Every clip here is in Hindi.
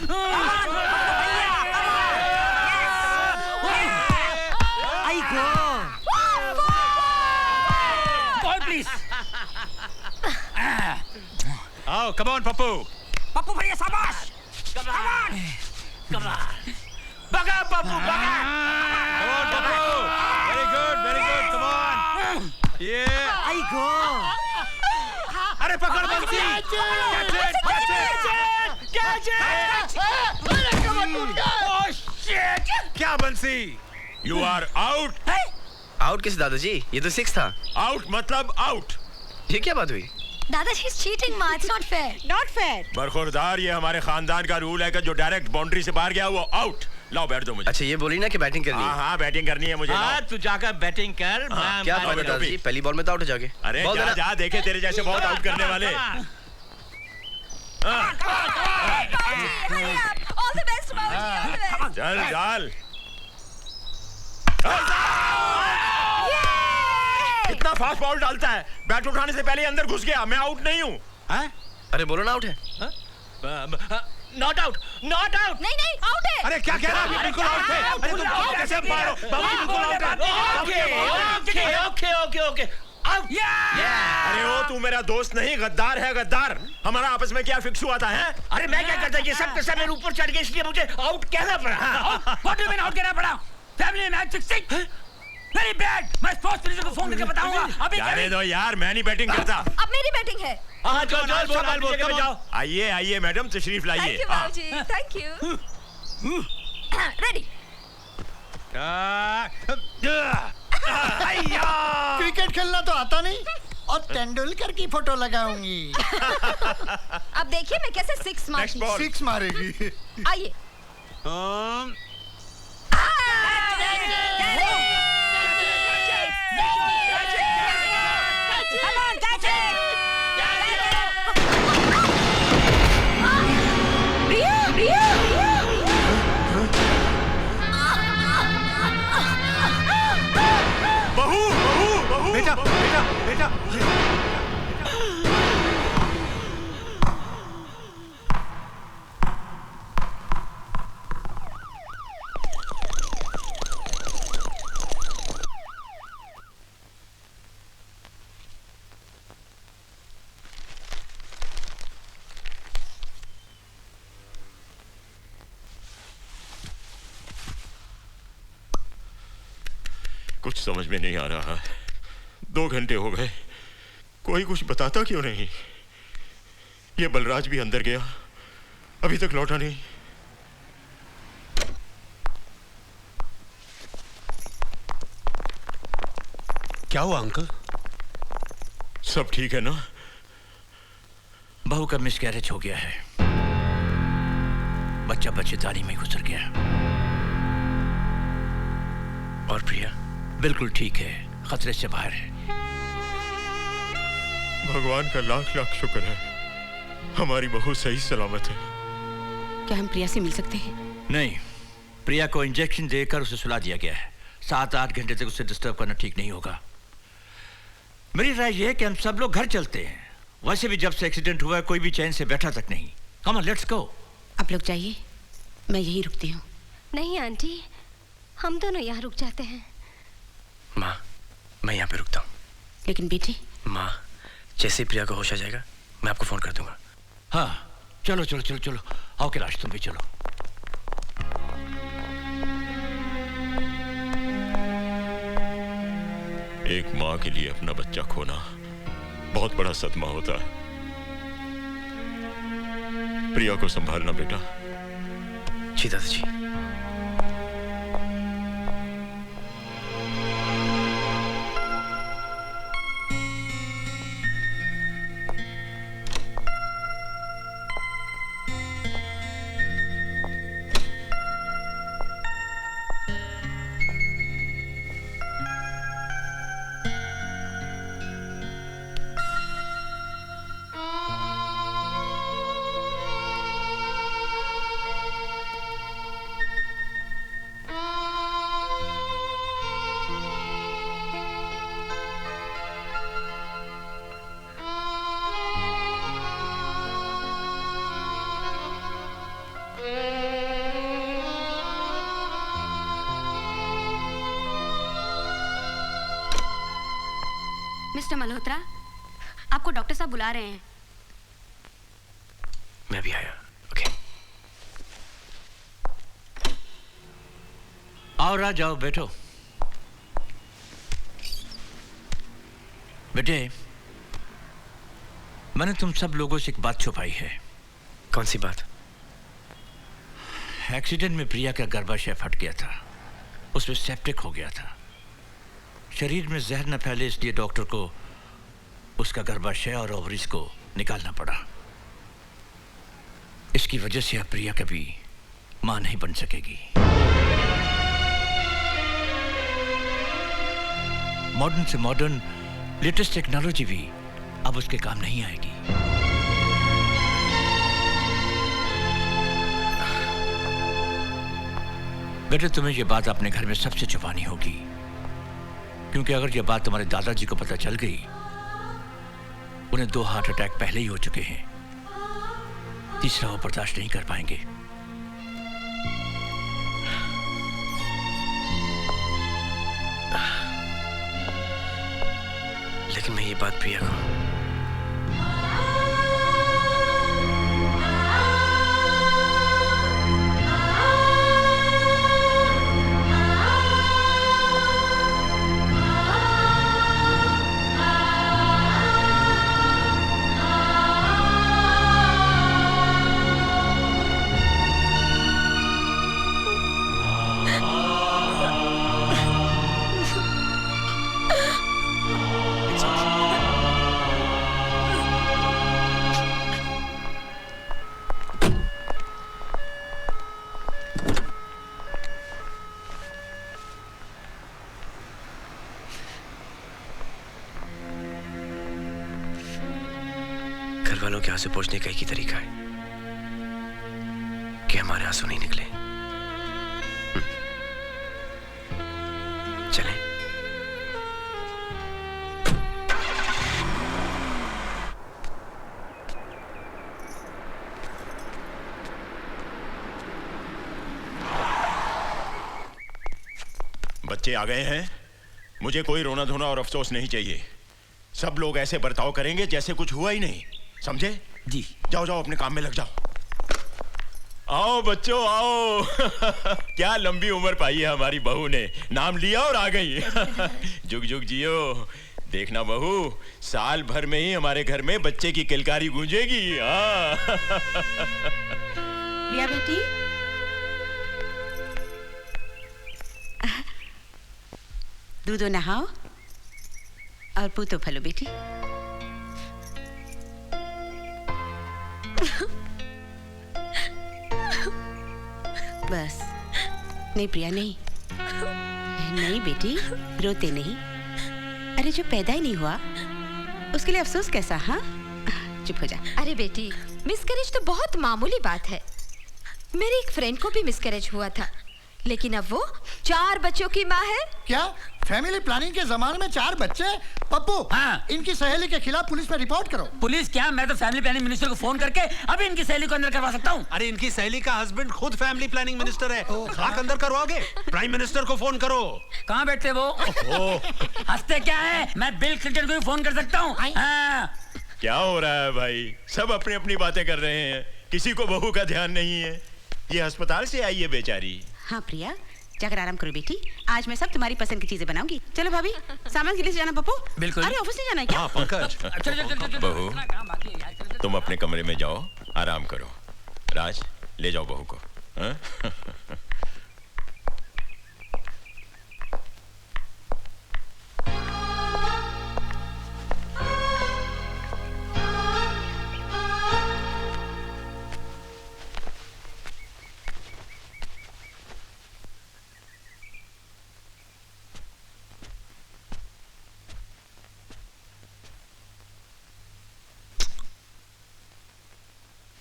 I go ball please. आओ कम ऑन पप्पू। पप्पू भैया शाबाश। कम ऑन बगा पप्पू बगा। Very good come on. ये आई गो। अरे पकड़ बंसी। क्या बंसी? You are out. आउट किस दादाजी? ये तो 6 था। आउट मतलब आउट। ये क्या बात हुई? दादाजी इज चीटिंग माँ, it's not fair. Not fair. बरखुरदार, ये हमारे खानदान का रूल है कि जो डायरेक्ट बाउंड्री से बाहर गया वो आउट। लाओ बैठ दो मुझे। अच्छा ये बोली ना कि बैटिंग करनी है। हाँ बैटिंग करनी है मुझे। हाँ तू जाकर बैटिंग कर। मैं क्या बात है दादाजी? पहली बॉल में तो आउट हो जाओगे। अरे बॉल जा देना। जा, देखे तेरे जैसे बहुत आउट करने वाले। ऑल द बेस्ट बाबूजी, ऑल द बेस्ट। चल चल। इतना फास्ट बॉल डालता है, बैट उठाने से पहले अंदर घुस गया। मैं आउट नहीं हूँ। अरे बोलो ना आउट है। Not out not out. नहीं नहीं आउट है। अरे क्या कह रहा है? बिल्कुल आउट है। अरे तुम कैसे मारो? बाबूजी बिल्कुल आउट है। Okay okay okay out. अरे ओ तू मेरा दोस्त नहीं, गद्दार है गद्दार। हमारा आपस में क्या फिक्स हुआ था? हैं? अरे मैं क्या करता, ये सब मेरे ऊपर चढ़ गए इसलिए मुझे आउट कहना पड़ा। What do you mean out कहना पड़ा? Family match 6 very bad. मैं स्पोर्ट्स मिनिस्टर को फोन करके बताऊंगा अभी। जाने दो यार, मैं नहीं बैटिंग करता। अब मेरी बैटिंग है। हाँ चल चल बोल जाओ। आइए आइए मैडम, तशरीफ थैंक लाइए। यू बाबूजी, थैंक यू। रेडी। क्रिकेट खेलना तो आता नहीं और तेंदुलकर की फोटो लगाऊंगी। अब देखिए मैं कैसे 6 मारती हूँ। 6 मारेगी। आइए। बेटा बेटा बेटा। कुछ समझ में नहीं आ रहा है। 2 घंटे हो गए, कोई कुछ बताता क्यों नहीं? ये बलराज भी अंदर गया, अभी तक लौटा नहीं। क्या हुआ अंकल? सब ठीक है ना? बहू का मिसकैरेज हो गया है, बच्चा बच्चेदानी में गुजर गया। और प्रिया? बिल्कुल ठीक है, खतरे से बाहर है। भगवान का लाख लाख शुक्र है, हमारी बहू सही सलामत है। क्या हम प्रिया से मिल सकते हैं? नहीं, प्रिया को इंजेक्शन देकर उसे सुला दिया गया है। 7-8 घंटे तक उसे डिस्टर्ब करना ठीक नहीं होगा। मेरी राय यह है कि हम सब लोग घर चलते हैं। वैसे भी जब से एक्सीडेंट हुआ है कोई भी चैन से बैठा तक नहीं। Come on let's go. आप लोग जाइए, मैं यहीं रुकती हूँ। नहीं आंटी, हम दोनों यहाँ रुक जाते हैं। माँ मैं यहाँ पे रुकता हूँ। लेकिन बेटी। माँ जैसे ही प्रिया को होश आ जाएगा मैं आपको फोन कर दूंगा। हाँ चलो चलो चलो चलो, आओ कैलाश तुम भी चलो। एक माँ के लिए अपना बच्चा खोना बहुत बड़ा सदमा होता है। प्रिया को संभालना बेटा। जी दादाजी। मिस्टर मल्होत्रा, आपको डॉक्टर साहब बुला रहे हैं। मैं भी आया। ओके। आओ राज, आओ बैठो। बेटे, मैंने तुम सब लोगों से एक बात छुपाई है। कौन सी बात? एक्सीडेंट में प्रिया का गर्भाशय फट गया था, उसमें सेप्टिक हो गया था। शरीर में जहर न फैले इसलिए डॉक्टर को उसका गर्भाशय और ओवरीज को निकालना पड़ा। इसकी वजह से अब प्रिया कभी मां नहीं बन सकेगी। मॉडर्न से मॉडर्न लेटेस्ट टेक्नोलॉजी भी अब उसके काम नहीं आएगी। बेटे, तुम्हें यह बात अपने घर में सबसे छुपानी होगी, क्योंकि अगर यह बात तुम्हारे दादाजी को पता चल गई, उन्हें 2 हार्ट अटैक पहले ही हो चुके हैं, तीसरा वो बर्दाश्त नहीं कर पाएंगे। लेकिन मैं ये बात प्रिया को वालों के आंसू पोंछने का एक ही तरीका है कि हमारे आंसू नहीं निकले। चलें। बच्चे आ गए हैं। मुझे कोई रोना धोना और अफसोस नहीं चाहिए। सब लोग ऐसे बर्ताव करेंगे जैसे कुछ हुआ ही नहीं, समझे? जी। जाओ जाओ, अपने काम में लग जाओ। आओ बच्चों आओ। क्या लंबी उम्र पाई है हमारी बहू ने, नाम लिया और आ गई। जुग जुग जियो। देखना बहू, साल भर में ही हमारे घर में बच्चे की किलकारी गूंजेगी। प्रिया बेटी, दूधो नहाओ और पूतो फलो बेटी। बस, नहीं प्रिया नहीं, नहीं बेटी, रोते नहीं। अरे जो पैदा ही नहीं हुआ उसके लिए अफसोस कैसा? हाँ, चुप हो जा। अरे बेटी, मिसकैरेज तो बहुत मामूली बात है। मेरी एक फ्रेंड को भी मिसकैरेज हुआ था, लेकिन अब वो 4 बच्चों की माँ है। क्या फैमिली प्लानिंग के जमाने में 4 बच्चे? पप्पू, हाँ। इनकी सहेली के खिलाफ पुलिस में रिपोर्ट करो। पुलिस क्या, मैं तो फैमिली प्लानिंग मिनिस्टर को फोन करके अभी इनकी सहेली को अंदर करवा सकता हूँ। अरे इनकी सहेली का हस्बैंड खुद फैमिली प्लानिंग मिनिस्टर है। खाक अंदर करवाओगे? प्राइम मिनिस्टर को फोन करो। कहाँ बैठते वो? हंसते क्या है, मैं बिल क्लिंटन को भी फोन कर सकता हूँ। हाँ। क्या हो रहा है भाई? सब अपनी अपनी बातें कर रहे हैं, किसी को बहू का ध्यान नहीं है। ये अस्पताल से आई है बेचारी। हाँ प्रिया, जाकर आराम करो बेटी। आज मैं सब तुम्हारी पसंद की चीजें बनाऊंगी। चलो भाभी, सामान के लिए जाना पप्पू? बिल्कुल। अरे ऑफिस नहीं जाना है क्या? हाँ पंकज। चलो बहू, तुम अपने कमरे में जाओ, आराम करो। राज, ले जाओ बहू को। हाँ?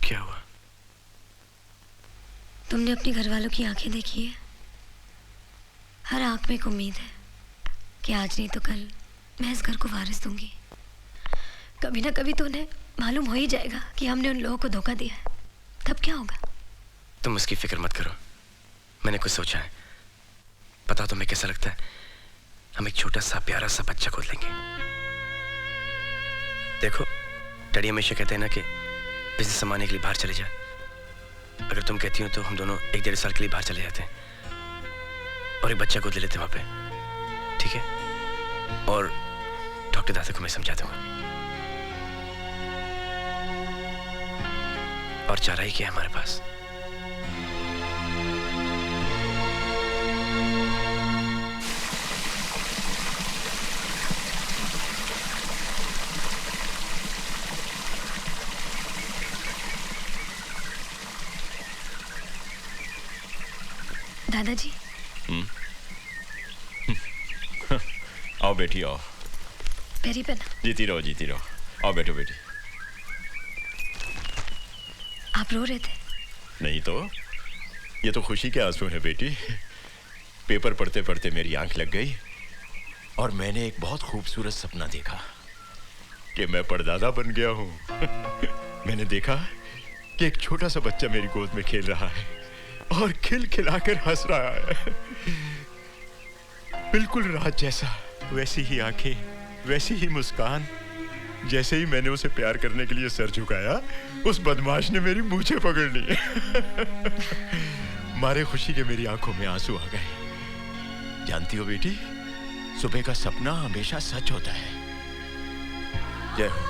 क्या हुआ? तुमने अपने घर वालों की आंखें देखी है? हर आंख में एक उम्मीद है कि आज नहीं तो कल मैं इस घर को वारिस दूंगी। कभी ना कभी तो उन्हें मालूम हो ही जाएगा कि हमने उन लोगों को धोखा दिया है। तब क्या होगा? तुम उसकी फिक्र मत करो, मैंने कुछ सोचा है। पता तुम्हें कैसा लगता है? हम एक छोटा सा प्यारा सा बच्चा गोद लेंगे, देखो, डैडी हमेशा कहते हैं ना कि बिजनेस संभालने के लिए बाहर चले जाए। अगर तुम कहती हो तो हम दोनों 1-1.5 साल के लिए बाहर चले जाते हैं और एक बच्चा गोद ले लेते हैं वहां पे, ठीक है? और डॉक्टर दादा को मैं समझा दूंगा। और चारा ही क्या है हमारे पास? दादाजी। आओ बेटी आओ। पैरी पहना। जीती रहो जीती रहो। आओ बैठो बेटी। आप रो रहे थे? नहीं तो, ये तो खुशी के आंसू हैं बेटी। पेपर पढ़ते पढ़ते मेरी आंख लग गई और मैंने एक बहुत खूबसूरत सपना देखा कि मैं परदादा बन गया हूँ। मैंने देखा कि एक छोटा सा बच्चा मेरी गोद में खेल रहा है और खिलखिलाकर हंस रहा है, बिल्कुल रात जैसा। वैसी ही आंखें, वैसी ही मुस्कान। जैसे ही मैंने उसे प्यार करने के लिए सर झुकाया, उस बदमाश ने मेरी मूंछें पकड़ ली। मारे खुशी के मेरी आंखों में आंसू आ गए। जानती हो बेटी, सुबह का सपना हमेशा सच होता है। जय हो।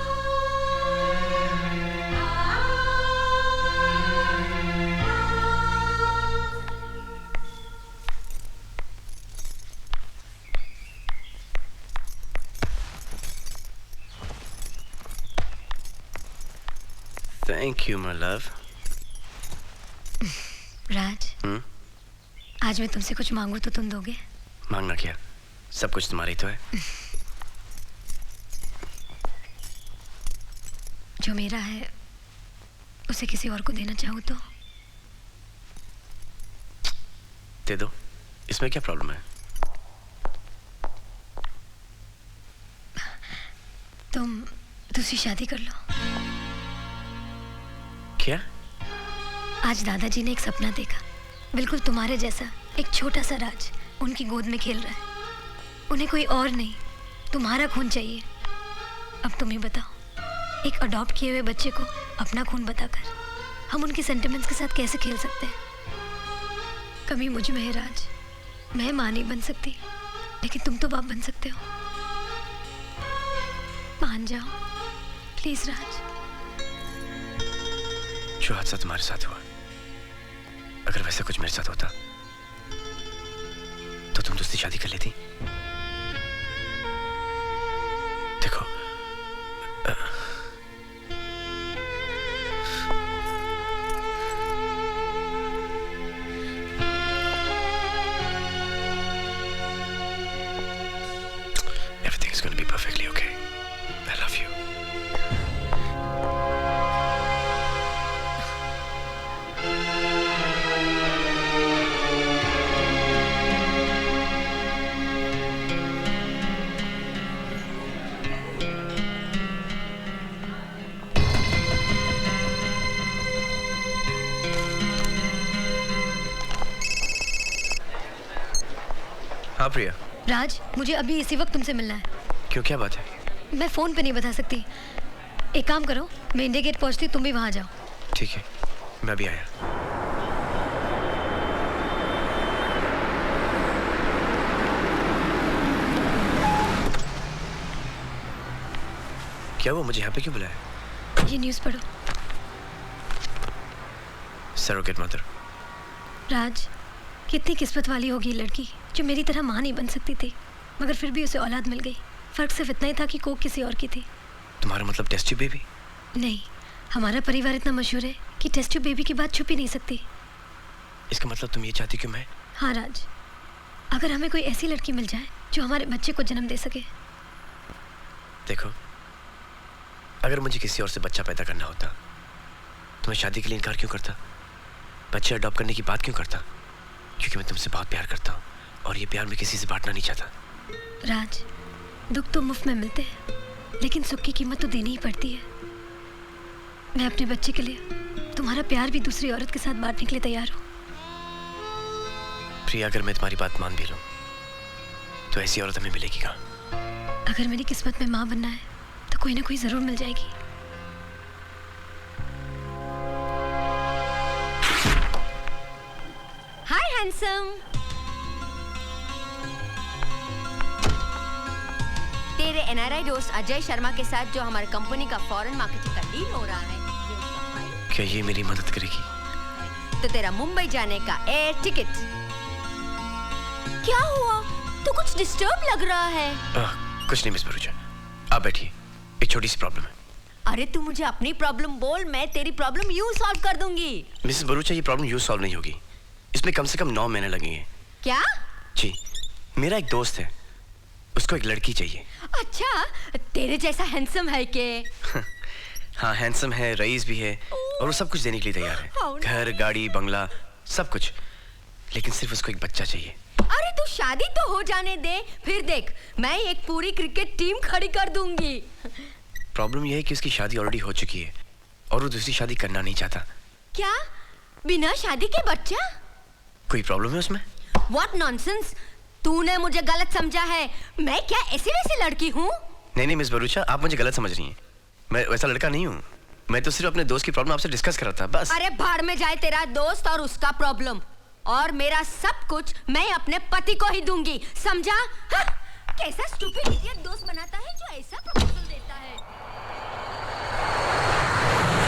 Thank you, my love. राज, आज मैं तुमसे कुछ मांगू तो तुम दोगे? मांगना क्या? सब कुछ तुम्हारा ही तो है। जो मेरा है उसे किसी और को देना चाहूँ तो? दे दो, इसमें क्या प्रॉब्लम है? तुम दूसरी शादी कर लो। क्या? आज दादाजी ने एक सपना देखा, बिल्कुल तुम्हारे जैसा। एक छोटा सा राज उनकी गोद में खेल रहा है। उन्हें कोई और नहीं, तुम्हारा खून चाहिए। अब तुम ही बताओ, एक अडॉप्ट किए हुए बच्चे को अपना खून बताकर हम उनके सेंटिमेंट्स के साथ कैसे खेल सकते हैं? कभी मुझ में है राज, मैं माँ नहीं बन सकती, लेकिन तुम तो बाप बन सकते हो। मान जाओ प्लीज राज। जो हादसा तुम्हारे साथ हुआ, अगर वैसा कुछ मेरे साथ होता तो तुम दूसरी शादी कर लेती। देखो, everything is going to be perfectly okay. I love you. हाँ प्रिया। राज, मुझे अभी इसी वक्त तुमसे मिलना है। क्यों, क्या बात है? मैं फोन पे नहीं बता सकती। एक काम करो, मैं इंडिया गेट पहुंचती, तुम भी वहां जाओ। ठीक है, मैं भी आया। क्या वो मुझे यहाँ पे क्यों बुलाया? ये न्यूज़ पढ़ो। Surrogate mother. राज, कितनी किस्मत वाली होगी ये लड़की जो मेरी तरह माँ नहीं बन सकती थी, मगर फिर भी उसे औलाद मिल गई। फर्क सिर्फ इतना ही था कि कोख किसी और की थी। तुम्हारा मतलब टेस्ट ट्यूब बेबी? नहीं, हमारा परिवार इतना मशहूर है कि टेस्ट ट्यूब बेबी की बात छुपी नहीं सकती। इसका मतलब तुम ये चाहती क्यों मैं? हाँ राज, अगर हमें कोई ऐसी लड़की मिल जाए जो हमारे बच्चे को जन्म दे सके। देखो, अगर मुझे किसी और से बच्चा पैदा करना होता तो मैं शादी के लिए इनकार क्यों करता? बच्चे अडॉप्ट करने की बात क्यों करता? क्योंकि मैं तुमसे बहुत प्यार करता हूँ और ये प्यार मैं किसी से बांटना नहीं चाहता। राज, दुख तो मुफ्त में मिलते हैं, लेकिन सुख की कीमत तो देनी ही पड़ती है। मैं अपने बच्चे के लिए तुम्हारा प्यार भी दूसरी औरत के साथ बांटने के लिए तैयार हूँ। प्रिया, अगर मैं तुम्हारी बात मान भी लूं तो ऐसी औरत हमें मिलेगी कहाँ? अगर मेरी किस्मत में माँ बनना है तो कोई ना कोई जरूर मिल जाएगी। हाय हैंडसम। तेरे एनआरआई दोस्त अजय शर्मा के साथ जो हमारे कंपनी का फॉरेन मार्केटिंग का डील हो रहा है, क्या ये मेरी मदद करेगी? तो तेरा मुंबई जाने का एयर टिकट। क्या हुआ? तो कुछ डिस्टर्ब लग रहा है। कुछ नहीं मिस भरूचा, आप बैठिए, एक छोटी सी प्रॉब्लम है। अरे तू मुझे अपनी प्रॉब्लम बोल, मैं तेरी प्रॉब्लम यूं सॉल्व कर दूंगी। मिसेस भरूचा, ये प्रॉब्लम यूं सॉल्व नहीं होगी, इसमें कम से कम 9 महीने लगेंगे। क्या? जी, मेरा एक दोस्त है, उसको एक लड़की चाहिए। अच्छा, तेरे जैसा हैंडसम है के? हाँ, हैंडसम है, रईस भी है और वो सब कुछ देने के लिए तैयार है, घर, गाड़ी, बंगला, सब कुछ। लेकिन सिर्फ उसको एक बच्चा चाहिए। अरे तू शादी तो हो जाने दे, फिर देख मैं एक पूरी क्रिकेट टीम खड़ी कर दूंगी। प्रॉब्लम यह है कि उसकी शादी ऑलरेडी हो चुकी है और वो दूसरी शादी करना नहीं चाहता। क्या? बिना शादी के बच्चा? कोई प्रॉब्लम है उसमें? What nonsense! तूने मुझे गलत समझा है। मैं क्या ऐसी वैसी लड़की हूँ? नहीं मिस भरूचा, आप मुझे गलत समझ रही हैं। मैं वैसा लड़का नहीं हूँ। मैं तो सिर्फ अपने दोस्त की प्रॉब्लम आपसे डिस्कस कर रहा था, बस। अरे भाड़ में जाए तेरा दोस्त और उसका प्रॉब्लम, और मेरा सब कुछ मैं अपने पति को ही दूंगी, समझा? हाँ? कैसा स्टूपिड इडियट दोस्त बनाता है जो ऐसा प्रपोजल देता है।